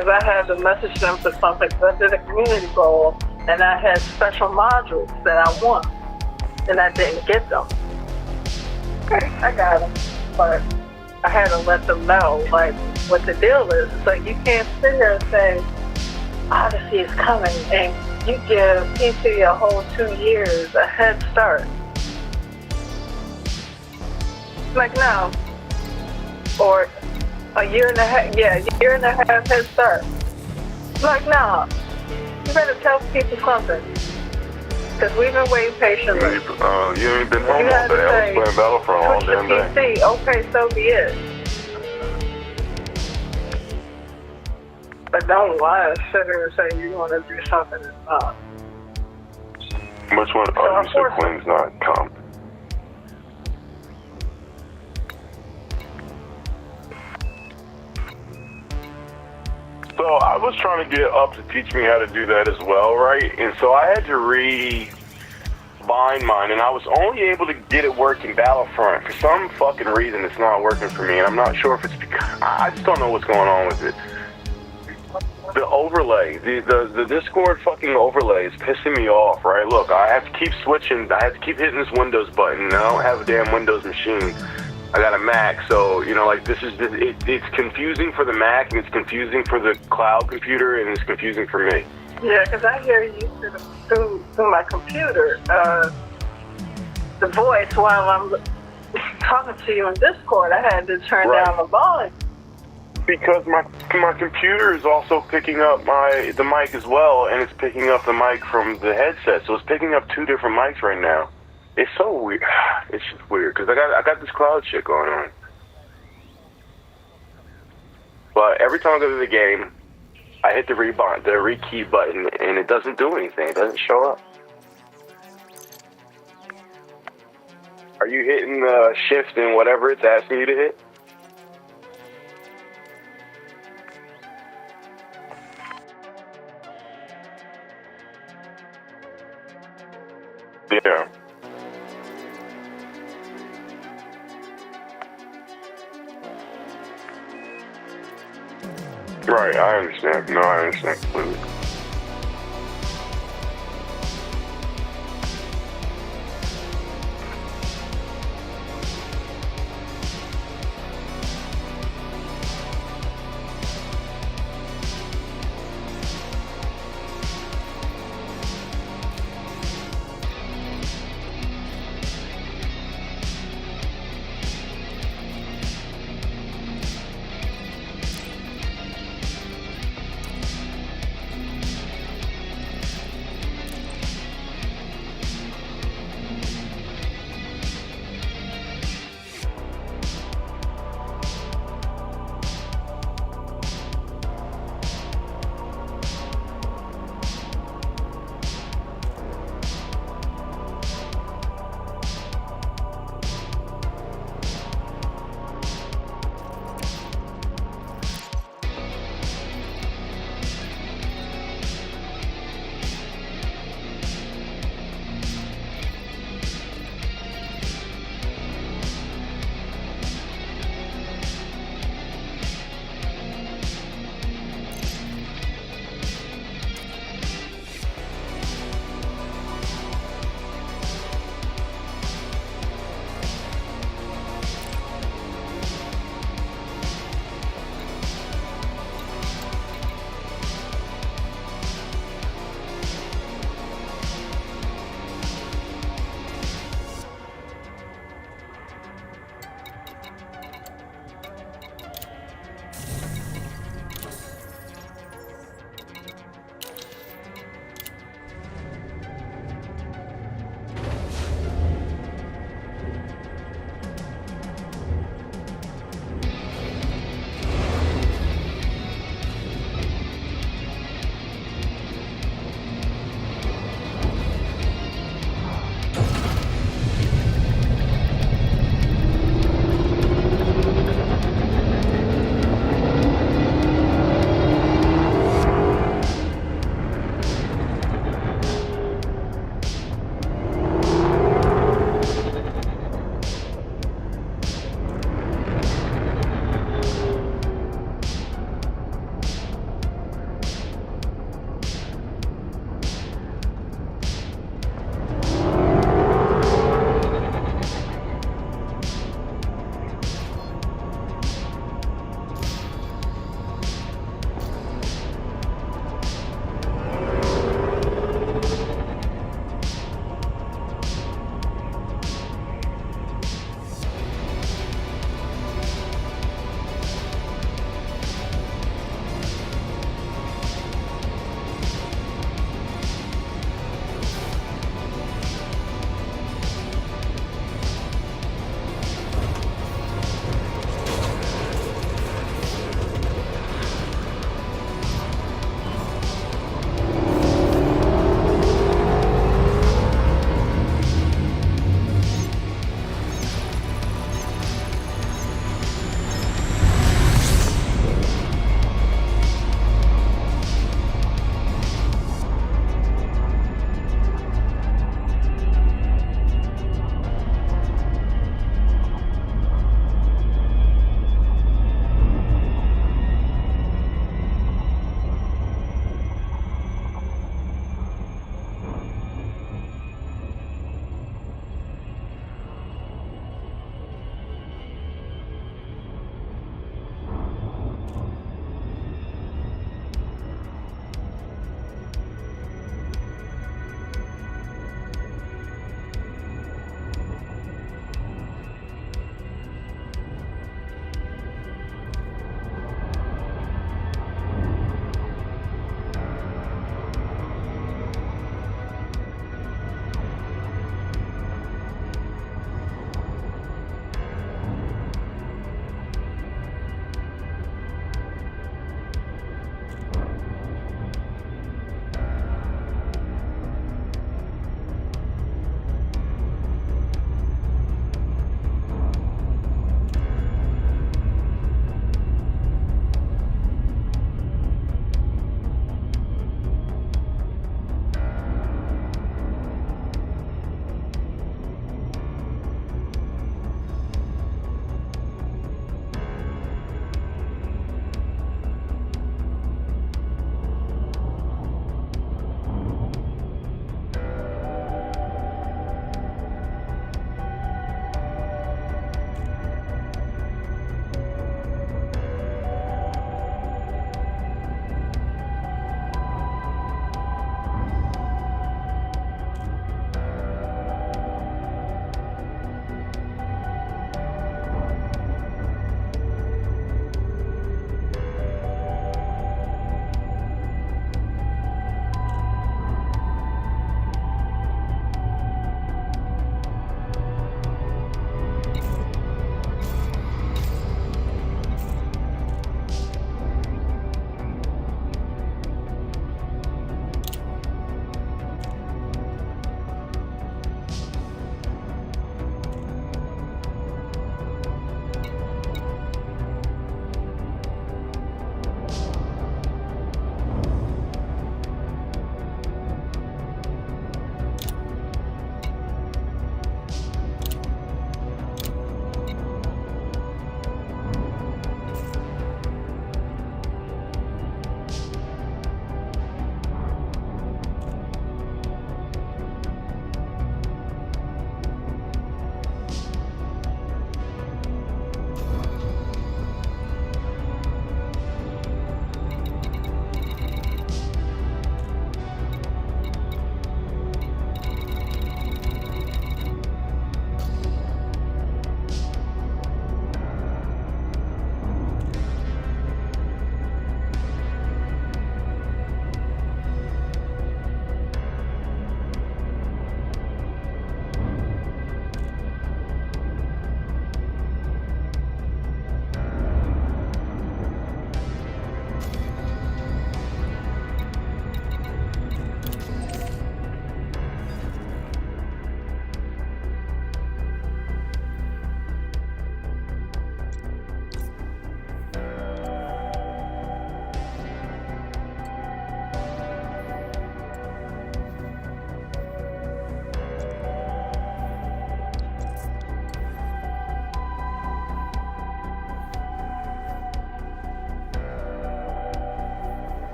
because I had to message them for something. Because I did a community goal, and I had special modules that I want, and I didn't get them. Okay, I got them, but I had to let them know, like, what the deal is. So you can't sit here and say, Odyssey is coming, and you give PC a whole 2 years a head start. Like, no. Or a year and a half, year and a half head start. Like, no. You better tell people something. Because we've been waiting patiently. You ain't been home all day. I was playing Battlefront all damn day. PC. Okay, so be it. But don't lie and sit here and say you want to do something that's not. Which one? Oh, you said Quinn's not comp. So I was trying to get up to teach me how to do that as well, right? And so I had to bind mine, and I was only able to get it working Battlefront. For some fucking reason, it's not working for me, and I'm not sure if it's because I just don't know what's going on with it. The overlay, the Discord fucking overlay is pissing me off, right? Look, I have to keep switching. I have to keep hitting this Windows button, and I don't have a damn Windows machine. I got a Mac, so, you know, like, this is just, it's confusing for the Mac, and it's confusing for the cloud computer, and it's confusing for me. Yeah, because I hear you through my computer, the voice while I'm talking to you in Discord. I had to turn down the volume. Because my computer is also picking up the mic as well, and it's picking up the mic from the headset, so it's picking up two different mics right now. It's so weird. It's just weird because I got this cloud shit going on. But every time I go to the game, I hit the rekey button, and it doesn't do anything. It doesn't show up. Are you hitting shift and whatever it's asking you to hit? Yeah. Right, I understand. No, I understand completely.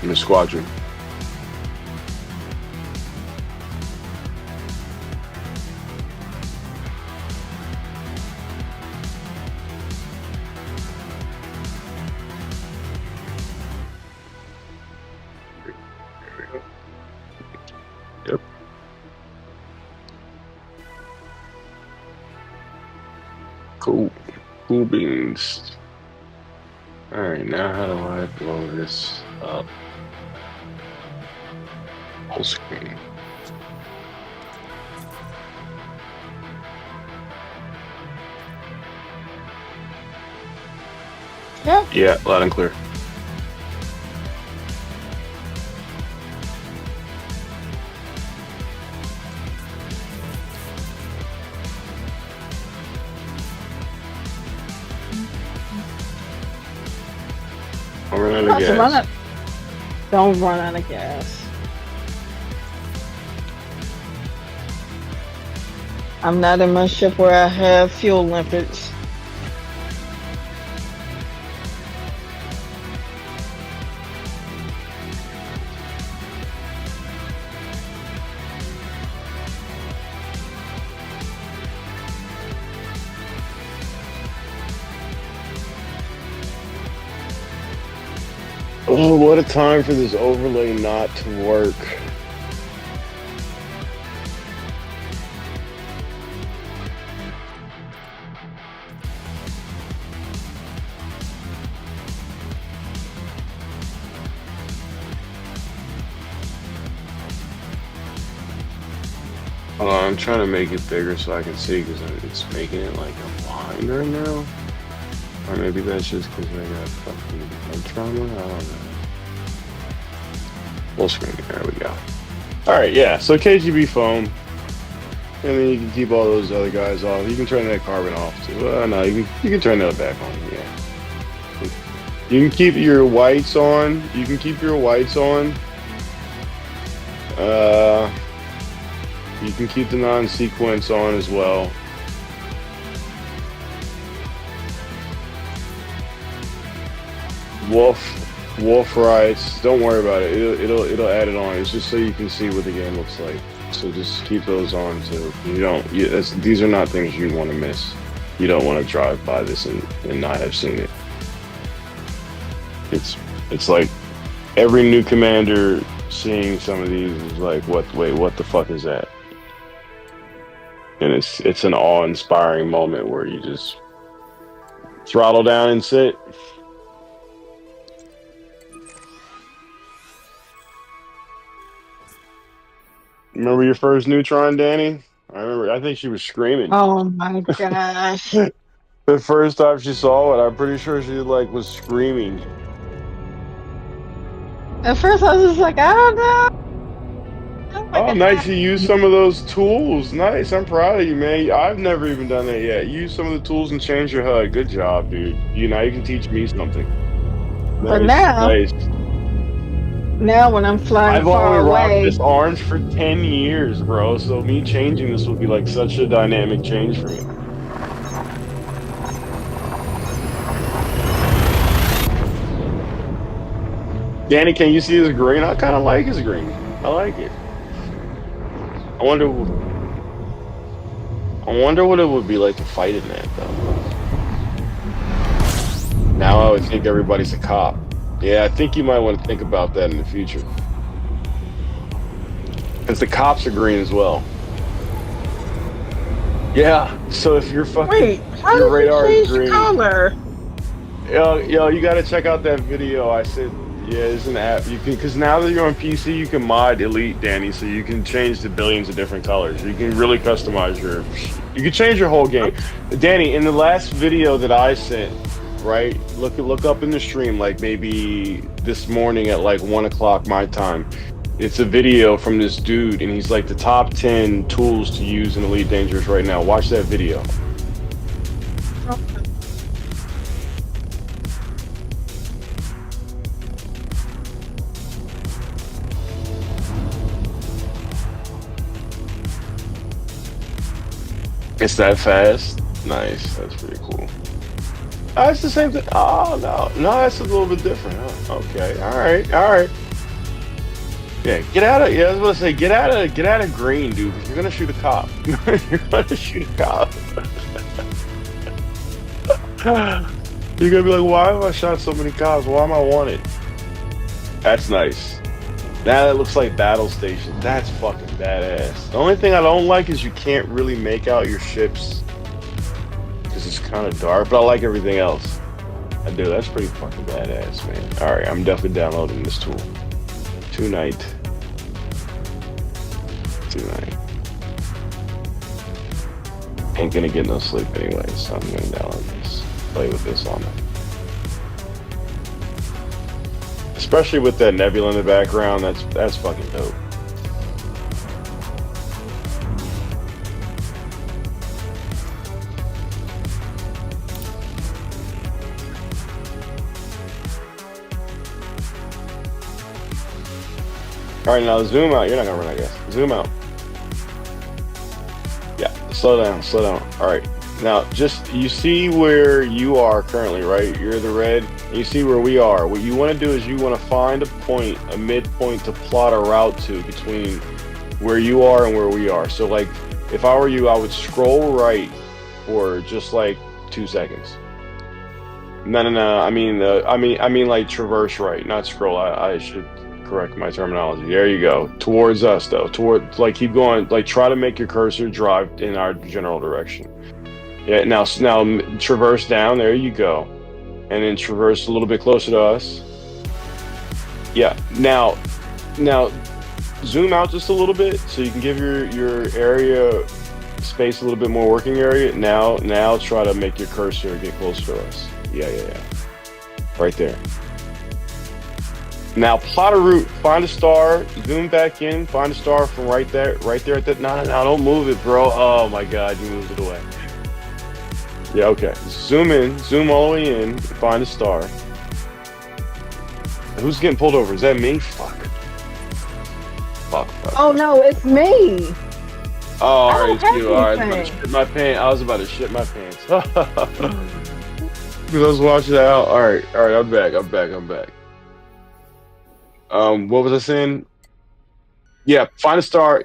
in the squadron. Yep. Cool. Cool beans. Alright, now how do I blow this up? Whole screen. Yeah, loud and clear. I'll run out of gas. Don't run out of gas. I'm not in my ship where I have fuel limits. Oh, what a time for this overlay not to work. Hold on, I'm trying to make it bigger so I can see because it's making it like a line right now. Or maybe that's just because I got fucking head trauma. I don't know. Full screen. There we go. Alright, yeah. So KGB foam. And then you can keep all those other guys off. You can turn that carbon off too. No, you can turn that back on. Yeah. You can keep your whites on. You can keep your whites on. You can keep the non-sequence on as well. Wolf rights. Don't worry about it. It'll add it on. It's just so you can see what the game looks like. So just keep those on too. These are not things you want to miss. You don't want to drive by this and not have seen it. It's like every new commander seeing some of these is like, what the fuck is that? And it's an awe-inspiring moment where you just throttle down and sit. Remember your first Neutron, Danny? I think she was screaming. Oh my gosh. The first time she saw it, I'm pretty sure she was screaming. At first I was just like, I don't know. Oh, nice. You used some of those tools. Nice. I'm proud of you, man. I've never even done that yet. Use some of the tools and change your HUD. Good job, dude. Now you can teach me something. But nice. Now when I'm flying far away, I've only rocked this orange for 10 years, bro. So me changing this would be like such a dynamic change for me. Danny, can you see his green? I kind of like his green. I like it. I wonder what it would be like to fight in that, though. Now I would think everybody's a cop. Yeah, I think you might want to think about that in the future. Because the cops are green as well. Yeah, so if you're fucking... Wait, how your radar is green, color? Yo, you gotta check out that video I said. Yeah, it's an app. You can, because now that you're on PC, you can mod Elite, Danny, so you can change the billions of different colors. You can really customize you can change your whole game. Danny, in the last video that I sent, right, look up in the stream, like maybe this morning at like 1 o'clock my time. It's a video from this dude, and he's like the top 10 tools to use in Elite Dangerous right now. Watch that video. It's that fast? Nice. That's pretty cool. Oh, it's the same thing. Oh, no, it's a little bit different. Huh? Okay. All right. Yeah, get out of. Yeah, I was gonna say, get out of green, dude. You're gonna shoot a cop. You're gonna shoot a cop. You're gonna be like, why have I shot so many cops? Why am I wanted? That's nice. Now that looks like battle station. That's fucking badass. The only thing I don't like is you can't really make out your ships because it's kind of dark. But I like everything else. I do. That's pretty fucking badass, man. All right, I'm definitely downloading this tool tonight. Ain't gonna get no sleep anyway, so I'm gonna download this. Play with this on it. Especially with that nebula in the background, that's fucking dope. All right, now zoom out. You're not gonna run, I guess. Zoom out. Yeah, slow down. All right, now just, you see where you are currently, right? You're the red. You see where we are. What you want to do is you want to find a point, a midpoint to plot a route to between where you are and where we are. So like, if I were you, I would scroll right for just like 2 seconds. No. I mean like traverse right, not scroll. I should correct my terminology. There you go. Towards us though. Like keep going. Like try to make your cursor drive in our general direction. Yeah. Now traverse down. There you go. And then traverse a little bit closer to us. Yeah. Now zoom out just a little bit so you can give your area space a little bit more working area. Now try to make your cursor get closer to us. Yeah. Right there. Now plot a route, find a star, zoom back in, find a star from right there at that. No, don't move it, bro. Oh my god, you moved it away. Yeah, okay. Zoom in, zoom all the way in, find a star. Who's getting pulled over? Is that me? Fuck. Oh no, it's me. Oh, alright, it's you. Alright, I was about to shit my pants. Because I was watching that out. Alright, I'm back. What was I saying? Yeah, find a star.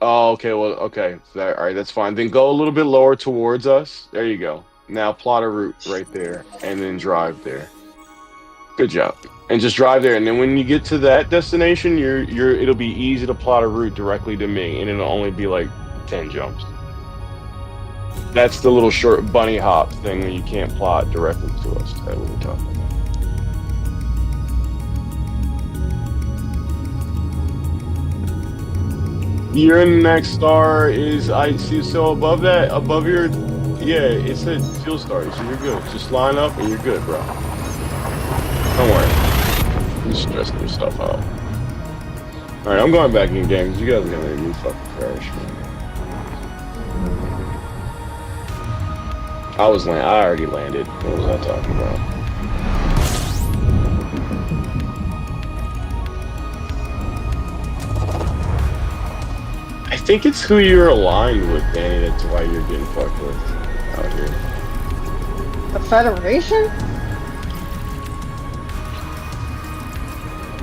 Oh, okay, okay. All right, that's fine. Then go a little bit lower towards us. There you go. Now plot a route right there, and then drive there. Good job. And just drive there, and then when you get to that destination, it'll be easy to plot a route directly to me, and it'll only be like 10 jumps. That's the little short bunny hop thing that you can't plot directly to us. That we're talking about. Your next star is, I see, so above your, yeah, it said fuel star, so you're good. Just line up and you're good, bro. Don't worry. You're stressing yourself out. Alright, I'm going back in game because you guys are gonna make me fucking crash, man. I already landed. What was I talking about? I think it's who you're aligned with, Danny. That's why you're getting fucked with out here. The Federation?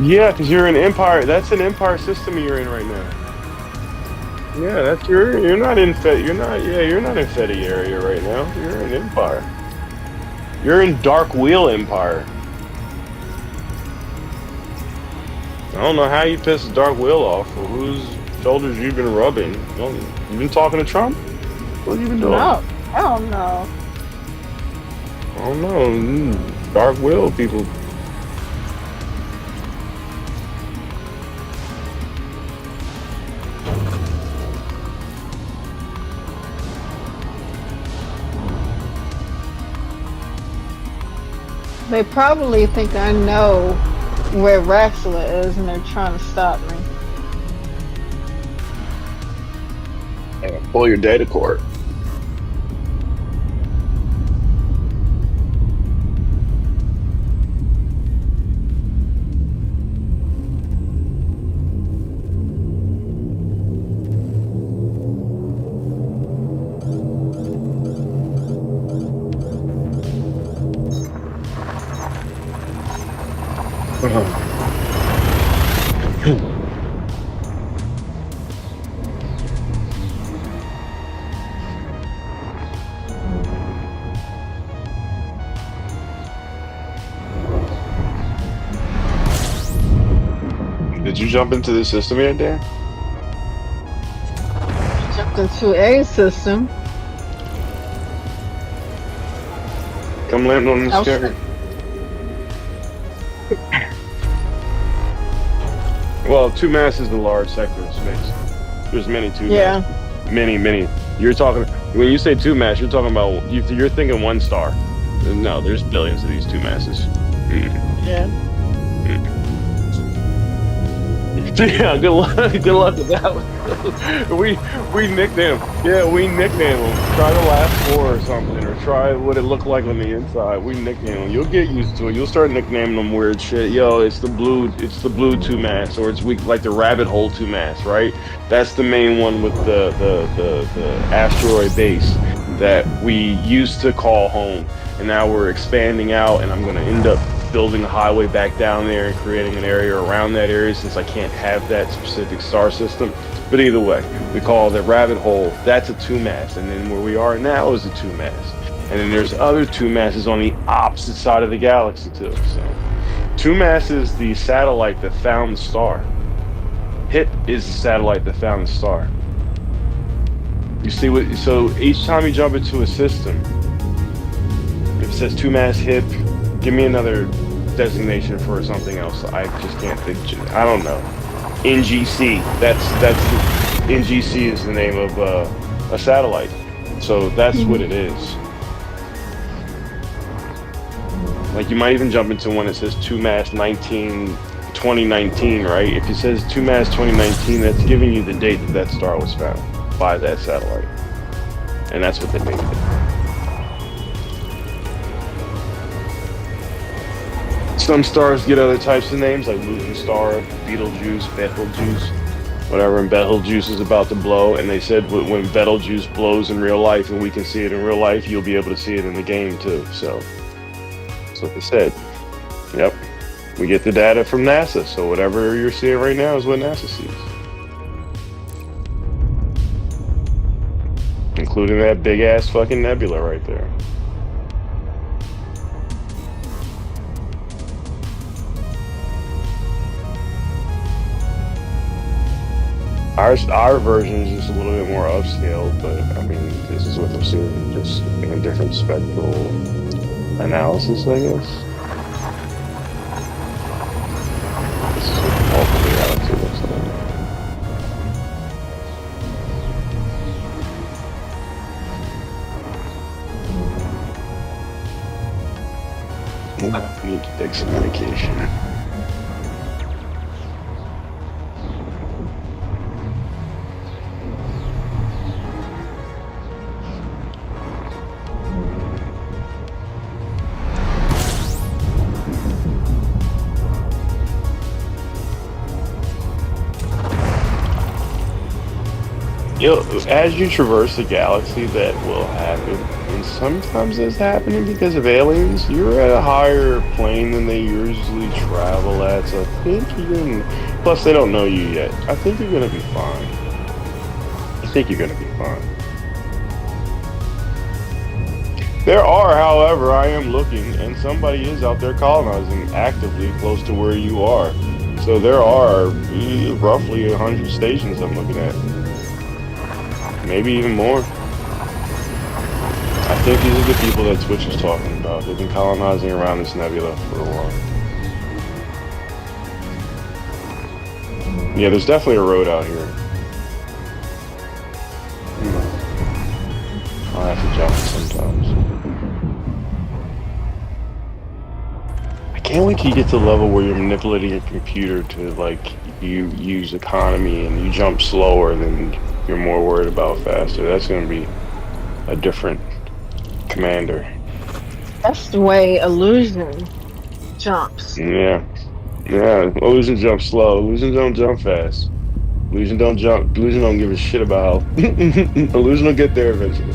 Yeah, because you're an Empire. That's an Empire system you're in right now. Yeah, that's you're not in Fed. You're not in Fedi area right now. You're in Empire. You're in Dark Wheel Empire. I don't know how you pissed Dark Wheel off, or whose shoulders you've been rubbing. You've been talking to Trump? What have you been doing? No, I don't know. I don't know. Dark Wheel people. They probably think I know where Raxula is and they're trying to stop me. Pull your data cord. Did you jump into the system yet, Dan? Jumped into a system. Come land on this carrier. Well, 2 mass is the large sector of space. There's many 2 mass. Many. You're talking, when you say 2 mass, you're talking about, you're thinking 1 star. No, there's billions of these 2 masses. Yeah. Yeah, good luck with that one. we nicknamed them. Yeah, we nicknamed them. Try the last 4 or something, or try what it looked like on the inside. We nickname them. You'll get used to it. You'll start nicknaming them weird shit. Yo, it's the blue 2 mass, or it's like the rabbit hole 2 mass, right? That's the main one with the asteroid base that we used to call home, and now we're expanding out, and I'm gonna end up building a highway back down there and creating an area around that area since I can't have that specific star system. But either way, we call the rabbit hole, that's a 2 mass, and then where we are now is a 2 mass. And then there's other 2 masses on the opposite side of the galaxy too. So 2 mass is the satellite that found the star. HIP is the satellite that found the star. You see what, so each time you jump into a system, if it says 2 mass HIP, give me another designation for something else. I just can't think. I don't know. NGC. That's NGC is the name of a satellite. So that's what it is. Like you might even jump into one that says 2 mass 2019, right? If it says 2 mass 2019, that's giving you the date that star was found by that satellite, and that's what they made it. Some stars get other types of names, like Losing Star, Betelgeuse, Betelgeuse, whatever, and Betelgeuse is about to blow, and they said when Betelgeuse blows in real life and we can see it in real life, you'll be able to see it in the game too, so that's what they said. Yep, we get the data from NASA, so whatever you're seeing right now is what NASA sees. Including that big-ass fucking nebula right there. Our version is just a little bit more upscale, but I mean, this is what I'm seeing, just in a different spectral analysis, I guess. This is what the bulk of the galaxy looks like. I need to take some medication. As you traverse the galaxy, that will happen, and sometimes it's happening because of aliens. You're at a higher plane than they usually travel at, so I think you're gonna, plus they don't know you yet. I think you're gonna be fine. There are, however, I am looking, and somebody is out there colonizing actively close to where you are. So there are roughly 100 stations I'm looking at. Maybe even more. I think these are the people that Twitch is talking about. They've been colonizing around this nebula for a while. Yeah, there's definitely a road out here. I'll have to jump sometimes. I can't wait till you get to the level where you're manipulating your computer to, like, you use economy and you jump slower than you're more worried about faster. That's going to be a different commander. That's the way Illusion jumps. Yeah. Illusion jumps slow. Illusion don't jump fast. Illusion don't jump. Illusion don't give a shit about. Illusion will get there eventually.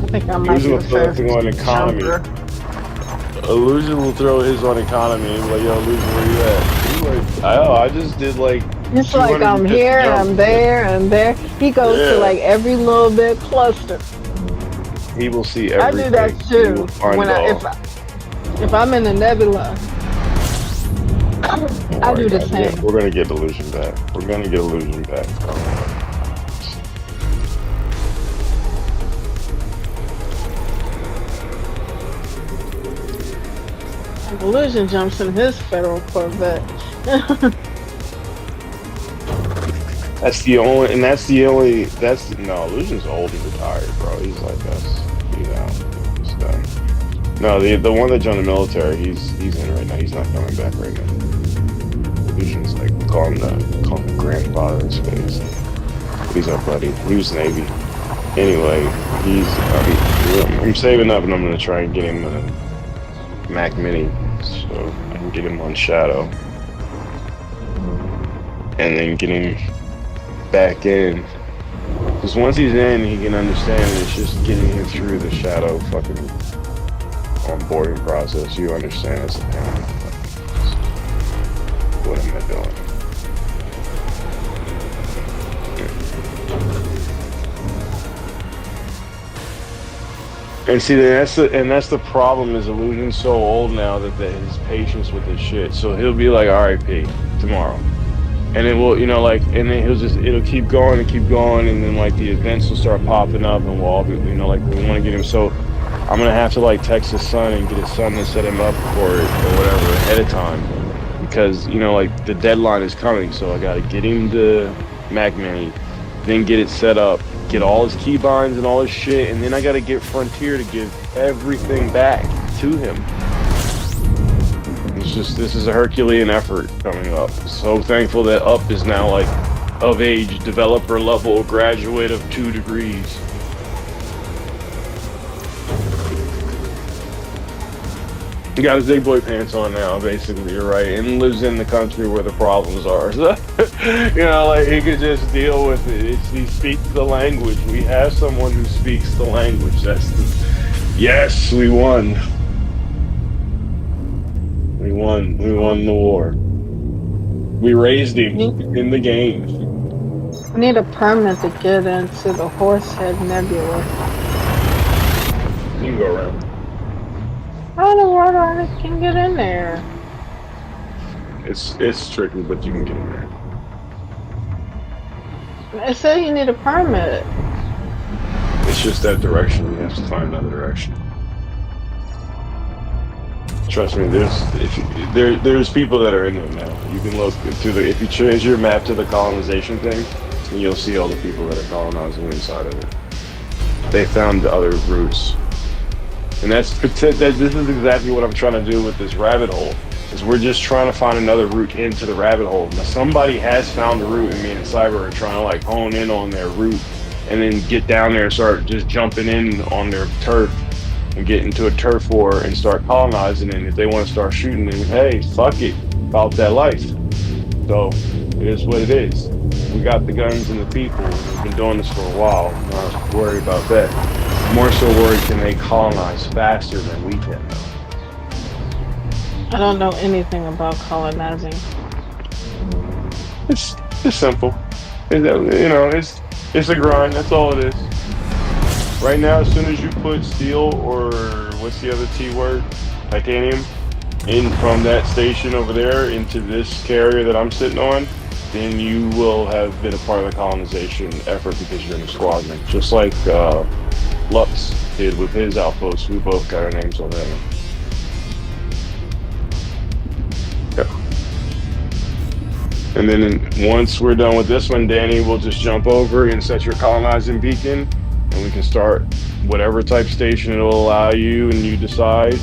I think I might Illusion will throw everything on economy. Jumper. Illusion will throw his on economy and be like, yo, Illusion, where you at? He's like, I just did like. It's like I'm here, I'm there, and there. He goes to like every little bit cluster. He will see everything. I do that too. When if I'm in the nebula, Don't I worry do the about it. same. We're gonna get illusion back. We're gonna get illusion back. Illusion jumps in his federal Corvette. That's the only, no, Illusion's old and retired, bro. He's like us. He's out. He's done. No, the one that joined the military, he's in right now. He's not coming back right now. Illusion's like, call him the grandfather in space. He's our buddy. He was Navy. Anyway, I'm saving up and I'm gonna try and get him a Mac Mini so I can get him on Shadow. And then get him back in, because once he's in, he can understand it. It's just getting him through the Shadow fucking onboarding process. You understand it's a pain. What am I doing? And see, that's the problem. Is Illusion's so old now that his patience with this shit. So he'll be like, "R.I.P. tomorrow." And it will, like, and then it'll keep going and keep going, and then like the events will start popping up, and we'll all be, like, we want to get him. So I'm gonna have to like text his son and get his son to set him up for it or whatever ahead of time, because like the deadline is coming. So I gotta get him the Mac Mini, then get it set up, get all his keybinds and all his shit, and then I gotta get Frontier to give everything back to him. This is a Herculean effort coming up. So thankful that Up is now like of age, developer level, graduate of 2 degrees. He got his big boy pants on now, basically, you're right, and lives in the country where the problems are. So, like, he could just deal with it. He speaks the language. We have someone who speaks the language. Yes, we won. We won the war. We raised him in the game. We need a permit to get into the Horsehead Nebula. You can go around. I don't know why I can get in there. It's tricky, but you can get in there. It said you need a permit. It's just that direction. You have to find another direction. Trust me, there's people that are in there now. You can look through if you change your map to the colonization thing, and you'll see all the people that are colonizing inside of it. They found other routes, and this is exactly what I'm trying to do with this rabbit hole. Is we're just trying to find another route into the rabbit hole. Now somebody has found the route, and me and Cyber are trying to like hone in on their route, and then get down there and start just jumping in on their turf. And get into a turf war and start colonizing, and if they want to start shooting, then hey, fuck it, about that life. So it is what it is. We got the guns and the people. We've been doing this for a while. I'm not worried about that. More so worried, can they colonize faster than we can, though? I don't know anything about colonizing. It's simple. It's a grind. That's all it is. Right now, as soon as you put steel, or what's the other T word, titanium, in from that station over there into this carrier that I'm sitting on, then you will have been a part of the colonization effort because you're in a squadron. Just like Lux did with his outposts. We both got our names on that. Yeah. And then once we're done with this one, Danny will just jump over and set your colonizing beacon. And we can start whatever type station it'll allow you, and you decide,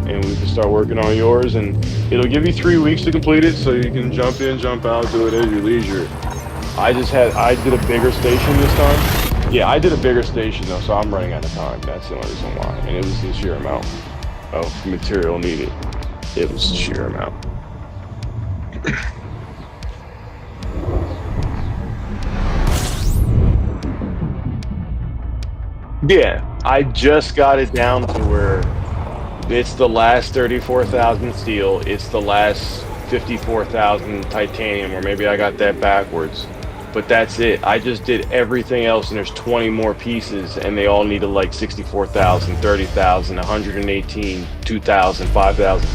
and we can start working on yours. And it'll give you 3 weeks to complete it, so you can jump in, jump out, do it at your leisure. I did a bigger station this time. Yeah, I did a bigger station though, so I'm running out of time. That's the only reason why. And it was the sheer amount of material needed. It was the sheer amount. Yeah, I just got it down to where it's the last 34,000 steel, it's the last 54,000 titanium, or maybe I got that backwards. But that's it. I just did everything else, and there's 20 more pieces, and they all needed like 64,000, 30,000, 118, 2,000, 5,000.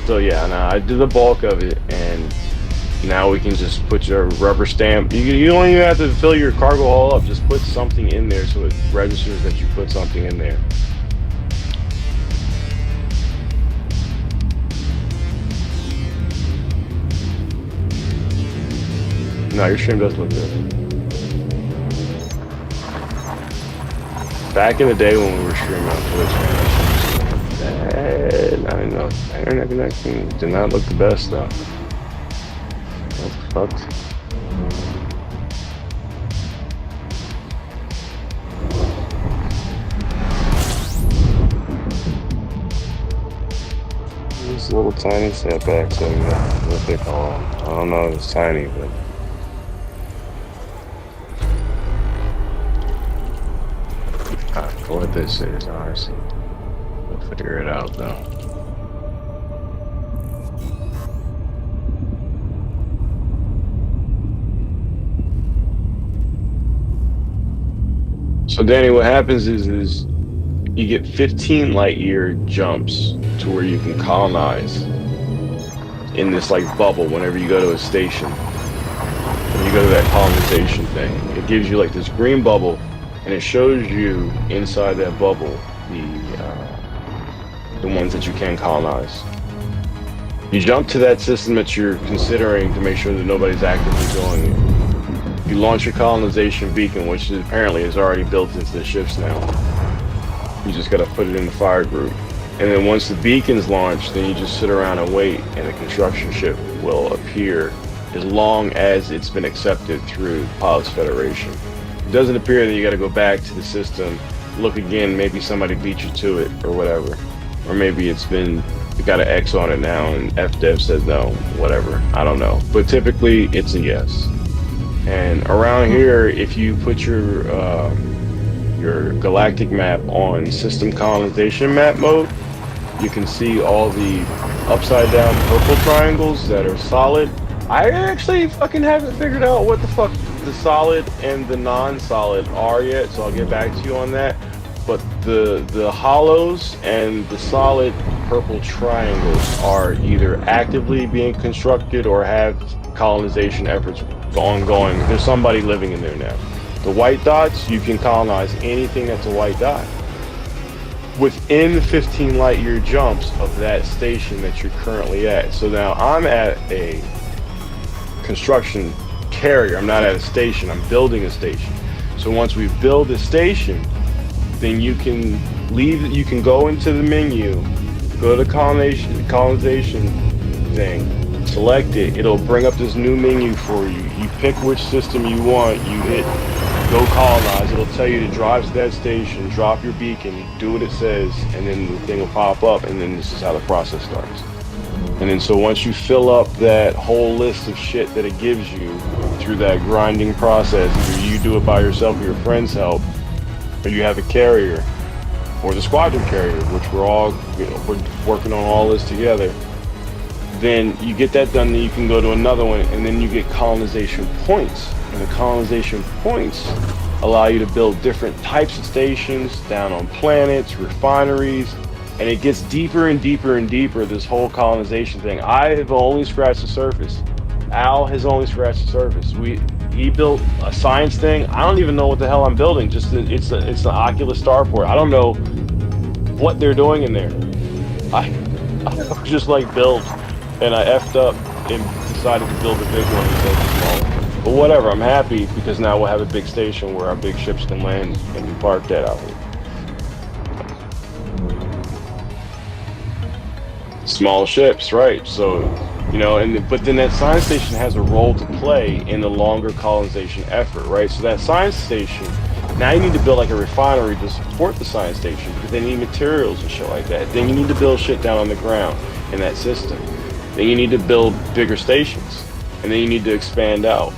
So yeah, no, I did the bulk of it, and Now we can just put your rubber stamp. You don't even have to fill your cargo all up. Just put something in there so it registers that you put something in there. No, your stream does look good. Back in the day when we were streaming on Twitch, man, I know internet connection did not look the best though. That's fucked. This little tiny setback, so what they call them. I don't know if it's tiny, but. What this is, honestly. We'll figure it out though. So Danny, what happens is you get 15 light year jumps to where you can colonize in this like bubble whenever you go to a station. When you go to that colonization thing, it gives you like this green bubble. And it shows you inside that bubble the ones that you can colonize. You jump to that system that you're considering to make sure that nobody's actively going it. You launch your colonization beacon, which apparently is already built into the ships now. You just gotta put it in the fire group. And then once the beacon's launched, then you just sit around and wait, and the construction ship will appear as long as it's been accepted through Pilots Federation. It doesn't appear that you got to go back to the system, look again, maybe somebody beat you to it or whatever, or maybe it got an X on it now and FDev says no, whatever, I don't know, but typically it's a yes. And around here, if you put your galactic map on system colonization map mode, you can see all the upside down purple triangles that are solid. I actually fucking haven't figured out what the fuck the solid and the non-solid are yet, so I'll get back to you on that. But the hollows and the solid purple triangles are either actively being constructed or have colonization efforts ongoing. There's somebody living in there now. The white dots, you can colonize anything that's a white dot within 15 light year jumps of that station that you're currently at. So now I'm at a construction carrier. I'm not at a station. I'm building a station. So once we build a station, then you can leave. You can go into the menu, go to the colonization thing, select it. It'll bring up this new menu for you. You pick which system you want. You hit go colonize. It'll tell you to drive to that station, drop your beacon, do what it says, and then the thing will pop up. And then this is how the process starts. And then so once you fill up that whole list of shit that it gives you through that grinding process, either you do it by yourself or your friends help, or you have a carrier, or the squadron carrier, which we're all, we're working on all this together, then you get that done, then you can go to another one, and then you get colonization points. And the colonization points allow you to build different types of stations down on planets, refineries, and it gets deeper and deeper and deeper, this whole colonization thing. I have only scratched the surface. Al has only scratched the surface. He built a science thing. I don't even know what the hell I'm building. Just it's the Oculus Starport. I don't know what they're doing in there. I just like build, and I effed up and decided to build a big one instead of a small one. But whatever, I'm happy because now we'll have a big station where our big ships can land and be parked at out here. Small ships, right? So, you know, but then that science station has a role to play in the longer colonization effort, right? So that science station, now you need to build like a refinery to support the science station because they need materials and shit like that. Then you need to build shit down on the ground in that system. Then you need to build bigger stations, and then you need to expand out.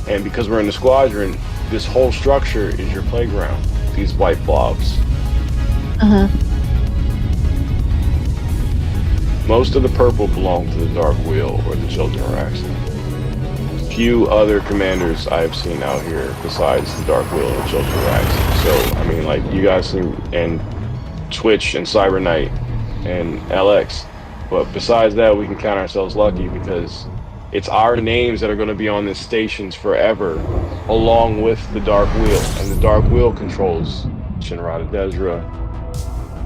And because we're in the squadron, this whole structure is your playground. These white blobs. Most of the purple belong to the Dark Wheel or the Children of Raxon. Few other commanders I have seen out here besides the Dark Wheel and the Children of Raxon. So, I mean, like, you guys see, and Twitch and Cyber Knight and LX. But besides that, we can count ourselves lucky because It's our names that are going to be on the stations forever, along with the Dark Wheel. And the Dark Wheel controls Shinrada Desra,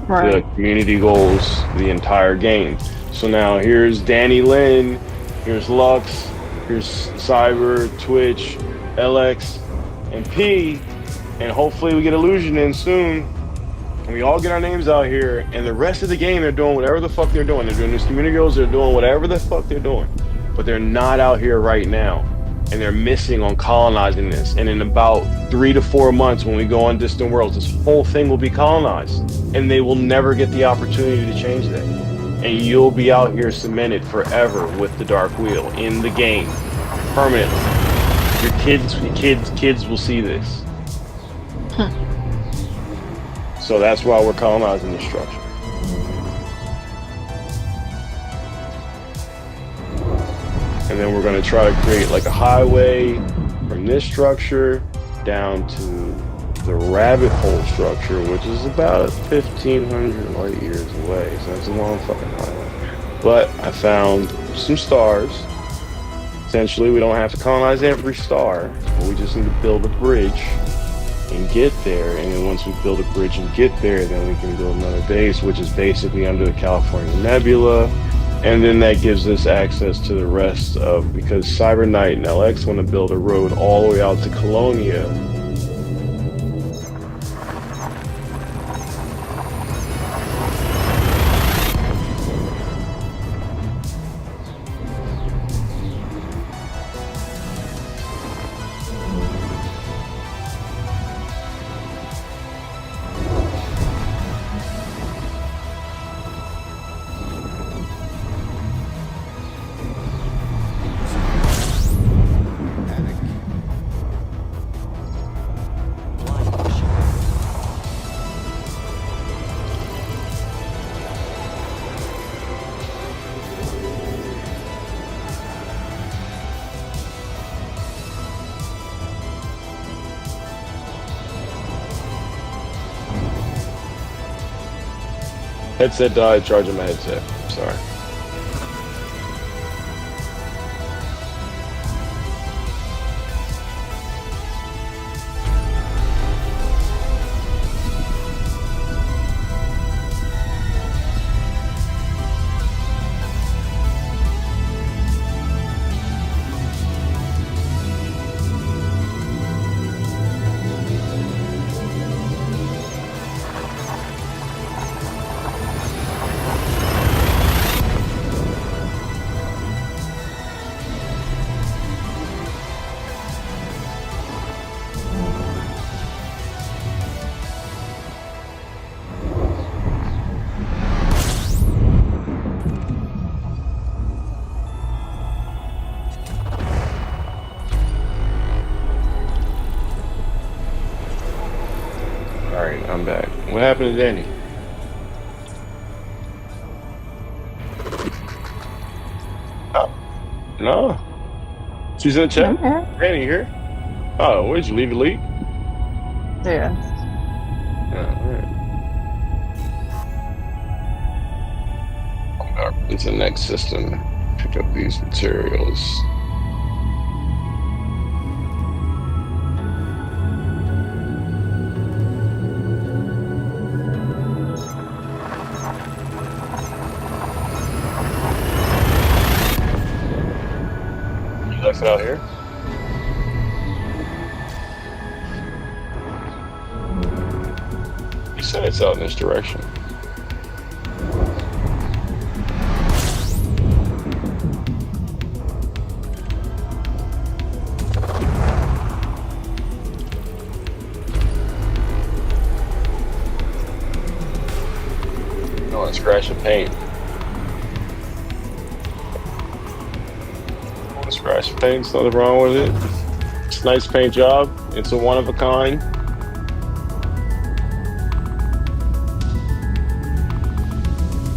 the Right. community goals, the entire game. So now here's Danny Lynn, here's Lux, here's Cyber, Twitch, LX, and P, and hopefully we get Illusion in soon. And we all get our names out here, and the rest of the game, they're doing whatever the fuck they're doing. They're doing these community goals, they're doing whatever the fuck they're doing. But they're not out here right now. And they're missing on colonizing this. And in about 3 to 4 months, when we go on Distant Worlds, this whole thing will be colonized. And they will never get the opportunity to change that. And you'll be out here cemented forever with the Dark Wheel in the game, permanently. Your kids will see this. So that's why we're colonizing the structure. And then we're going to try to create like a highway from this structure down to the rabbit hole structure, which is about 1,500 light years away. So that's a long fucking highway. But I found some stars. Essentially, we don't have to colonize every star, but we just need to build a bridge and get there. And then once we build a bridge and get there, then we can build another base, which is basically under the California Nebula. And then that gives us access to the rest of, because Cyber Knight and LX want to build a road all the way out to Colonia. Headset died, charging my headset. Sorry. Alright, I'm back. What happened to Danny? Oh, no. She's in the chat? Danny here? Oh, where'd you leave a leak? Yeah. Alright. It's the next system. Pick up these materials. Left it out here. You said it's out in this direction. Oh, it's scratch and paint. Scratch paint's nothing wrong with it. It's a nice paint job. It's a one of a kind.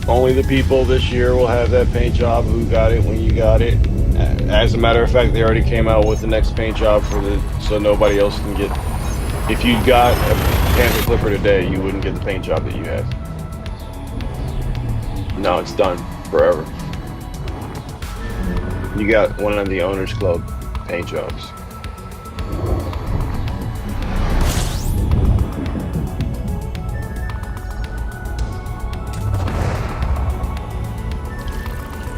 Only the people this year will have that paint job who got it when you got it. As a matter of fact, they already came out with the next paint job for so nobody else can get. If you got a Panther Clipper today, you wouldn't get the paint job that you have. No, it's done forever. You got one of the Owners Club paint jobs.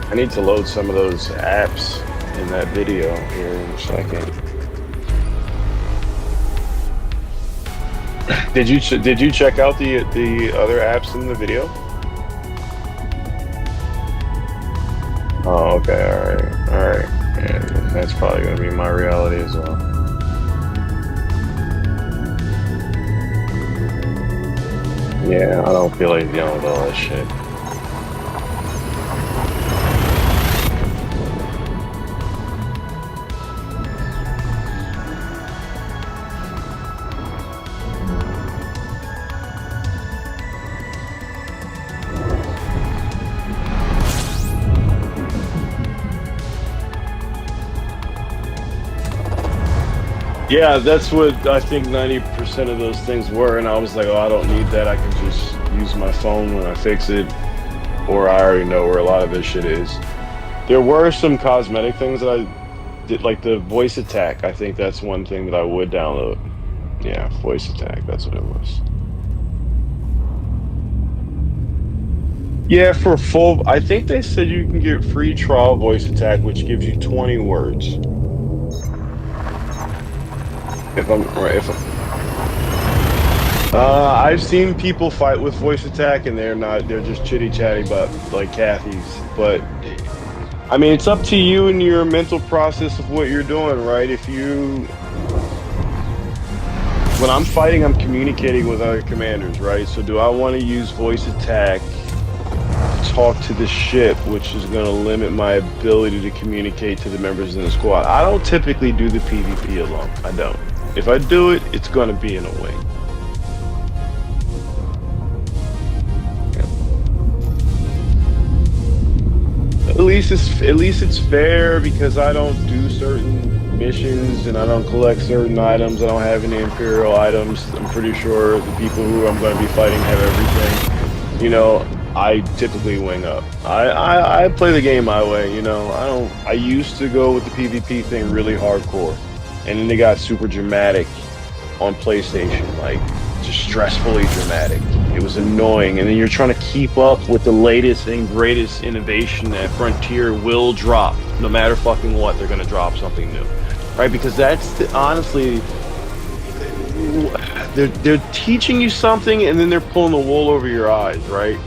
I need to load some of those apps in that video here in a second. Did you check out the other apps in the video? Oh, okay, all right. Yeah, that's probably gonna be my reality as well. Yeah, I don't feel like dealing with all that shit. Yeah, that's what I think 90% of those things were, and I was like, oh, I don't need that. I can just use my phone when I fix it, or I already know where a lot of this shit is. There were some cosmetic things that I did, like the voice attack. I think that's one thing that I would download. Yeah, voice attack, that's what it was. Yeah, for full, I think they said you can get free trial voice attack, which gives you 20 words. If I'm right, I've seen people fight with voice attack, and they're just chitty chatty, but like Kathy's. But I mean, it's up to you and your mental process of what you're doing, right? When I'm fighting, I'm communicating with other commanders, right? So do I want to use voice attack to talk to the ship, which is going to limit my ability to communicate to the members in the squad? I don't typically do the PvP alone. I don't. If I do it, it's going to be in a wing. At least it's fair, because I don't do certain missions and I don't collect certain items. I don't have any Imperial items. I'm pretty sure the people who I'm going to be fighting have everything. You know, I typically wing up. I play the game my way. You know, I used to go with the PvP thing really hardcore. And then they got super dramatic on PlayStation, like just stressfully dramatic. It was annoying. And then you're trying to keep up with the latest and greatest innovation that Frontier will drop. No matter fucking what, they're going to drop something new. Right? Because that's honestly, they're teaching you something, and then they're pulling the wool over your eyes, right?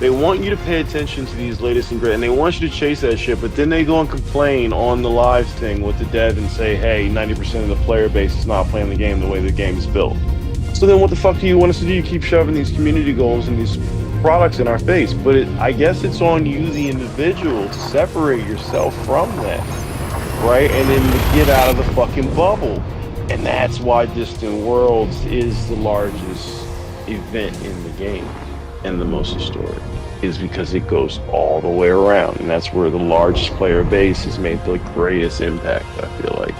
They want you to pay attention to these latest and great, and they want you to chase that shit, but then they go and complain on the live thing with the dev and say, hey, 90% of the player base is not playing the game the way the game is built. So then what the fuck do you want us to do? You keep shoving these community goals and these products in our face, but I guess it's on you, the individual, to separate yourself from that, right? And then to get out of the fucking bubble. And that's why Distant Worlds is the largest event in the game. And the most historic, is because it goes all the way around, and that's where the largest player base has made the greatest impact. I feel like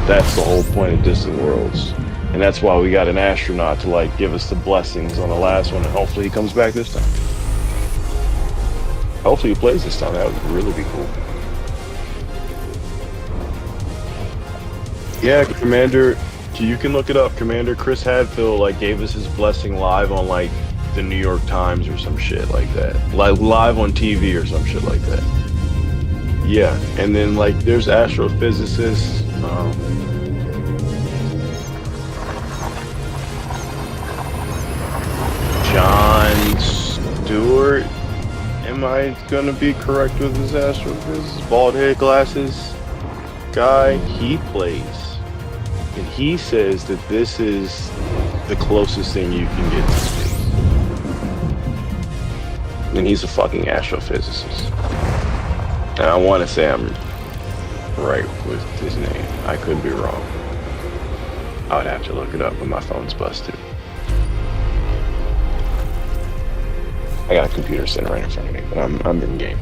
that's the whole point of Distant Worlds, and that's why we got an astronaut to like give us the blessings on the last one, and hopefully he comes back this time. Hopefully he plays this time. That would really be cool. Yeah, Commander, you can look it up. Commander Chris Hadfield like gave us his blessing live on like the New York Times or some shit like that, like live on TV or some shit like that. Yeah, and then like there's astrophysicists. John Stewart, am I gonna be correct with his astrophysicist? Bald head glasses guy, he plays, and he says that this is the closest thing you can get to space. And he's a fucking astrophysicist. And I want to say I'm right with his name. I could be wrong. I would have to look it up, but my phone's busted. I got a computer sitting right in front of me, but I'm in game.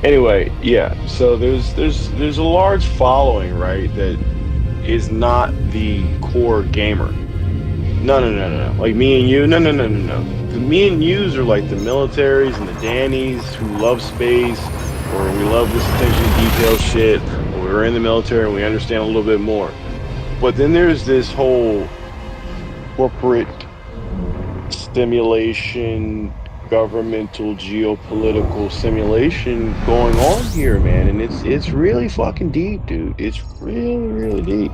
Anyway, yeah. So there's a large following, right, that is not the core gamer. No. Like me and you, no. The me and yous are like the militaries and the Dannies who love space, or we love this attention to detail shit, or we're in the military and we understand a little bit more. But then there's this whole corporate simulation, governmental, geopolitical simulation going on here, man, and it's really fucking deep, dude. It's really deep.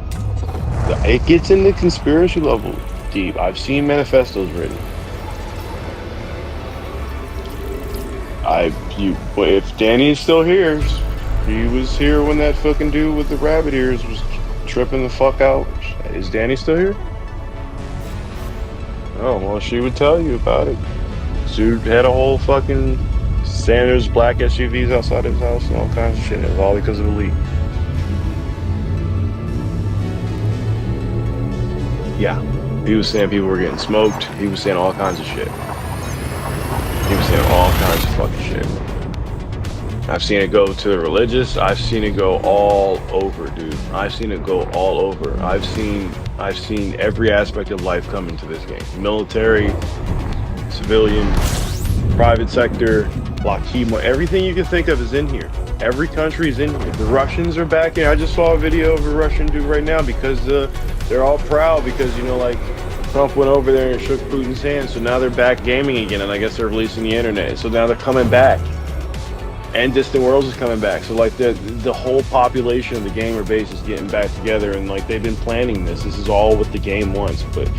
It gets into conspiracy level deep. I've seen manifestos written. If Danny is still here, he was here when that fucking dude with the rabbit ears was tripping the fuck out. Is Danny still here? Oh, well, she would tell you about it. Dude had a whole fucking Sanders black SUVs outside his house and all kinds of shit. It was all because of Elite. Yeah, he was saying people were getting smoked. He was saying all kinds of shit. He was saying all kinds of fucking shit. I've seen it go to the religious. I've seen it go all over, dude. I've seen it go all over. I've seen every aspect of life come into this game. Military, civilian, private sector, Lockheed, everything you can think of is in here. Every country is in here. The Russians are back in. I just saw a video of a Russian dude right now because they're all proud because, you know, like, Trump went over there and shook Putin's hand, so now they're back gaming again, and I guess they're releasing the internet. So now they're coming back. And Distant Worlds is coming back. So like the whole population of the gamer base is getting back together, and like they've been planning this. This is all what the game wants. But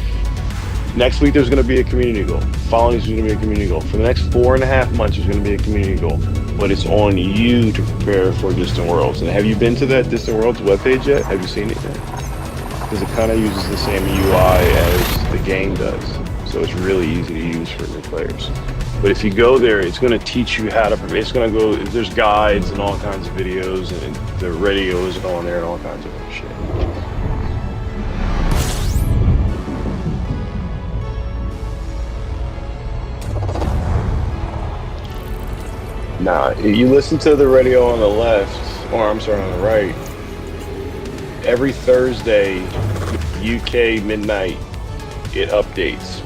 next week there's going to be a community goal. Following is going to be a community goal. For the next 4.5 months there's going to be a community goal. But it's on you to prepare for Distant Worlds. And have you been to that Distant Worlds webpage yet? Have you seen it yet? Because it kind of uses the same UI as the game does. So it's really easy to use for new players. But if you go there, it's going to teach you how to prepare. It's going to go, there's guides and all kinds of videos, and the radios are on there and all kinds of other shit. Now, you listen to the radio on the left, or I'm sorry, on the right, every Thursday, UK midnight, it updates.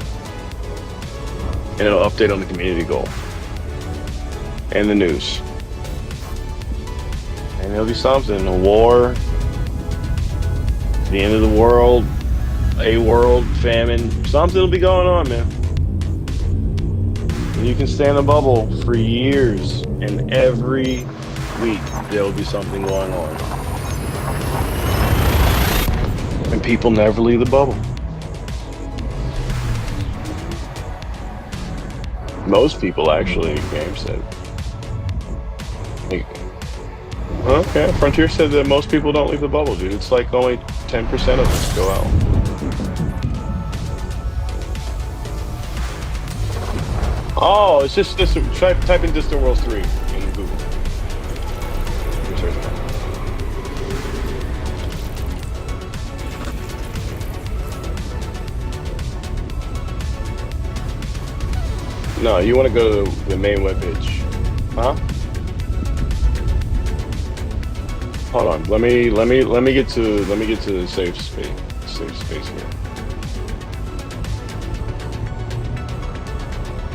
And it'll update on the community goal. And the news. And there'll be something, a war, the end of the world, a world, famine, something will be going on, man. And you can stay in the bubble for years, and every week there'll be something going on. And people never leave the bubble. Most people actually, game said. Like, okay, Frontier said that most people don't leave the bubble, dude. It's like only 10% of us go out. Oh, it's just this. Type in Distant Worlds 3 in Google. No, you want to go to the main webpage. Huh? Hold on. Let me get to the safe space here.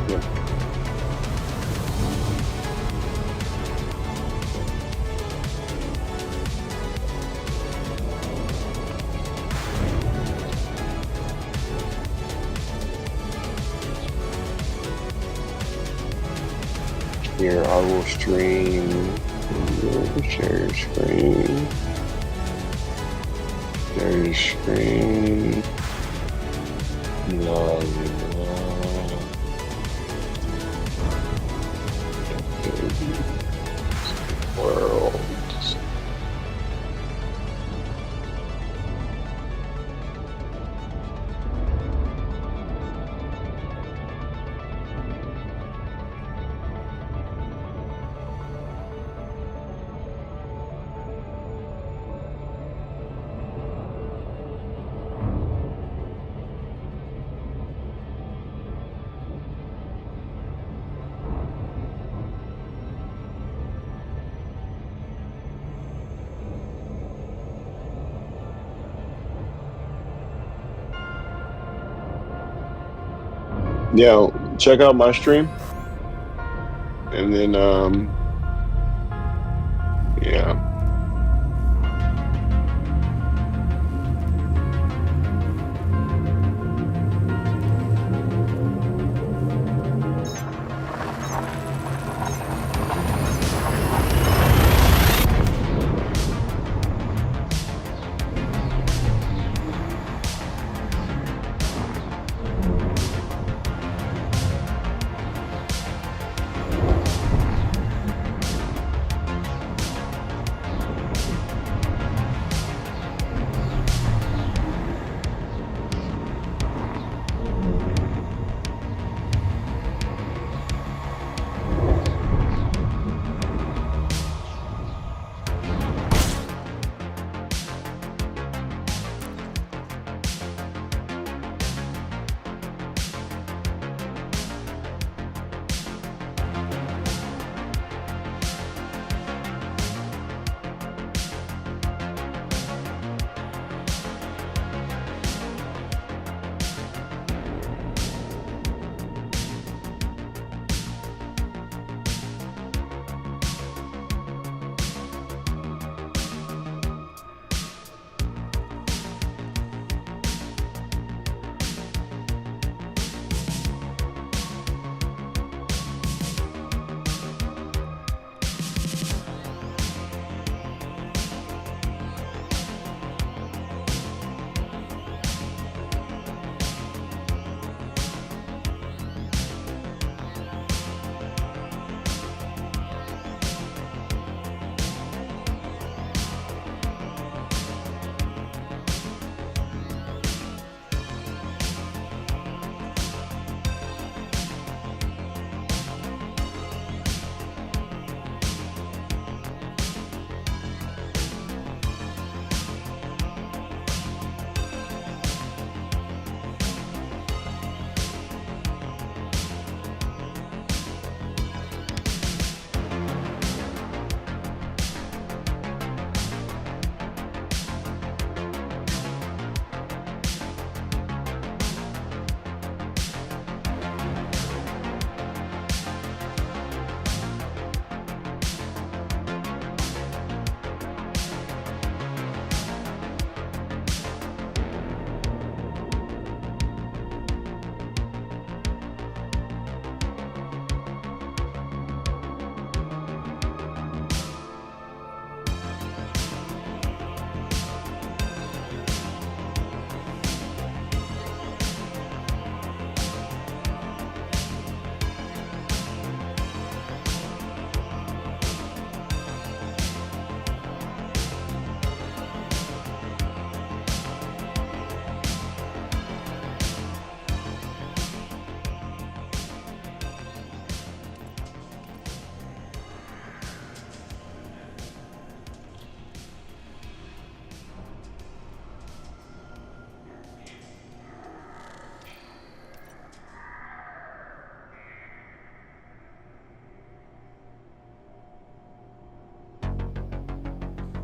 Yeah. Here, I will stream. Share screen. Share your screen. La, world. Yeah, check out my stream, and then Yeah.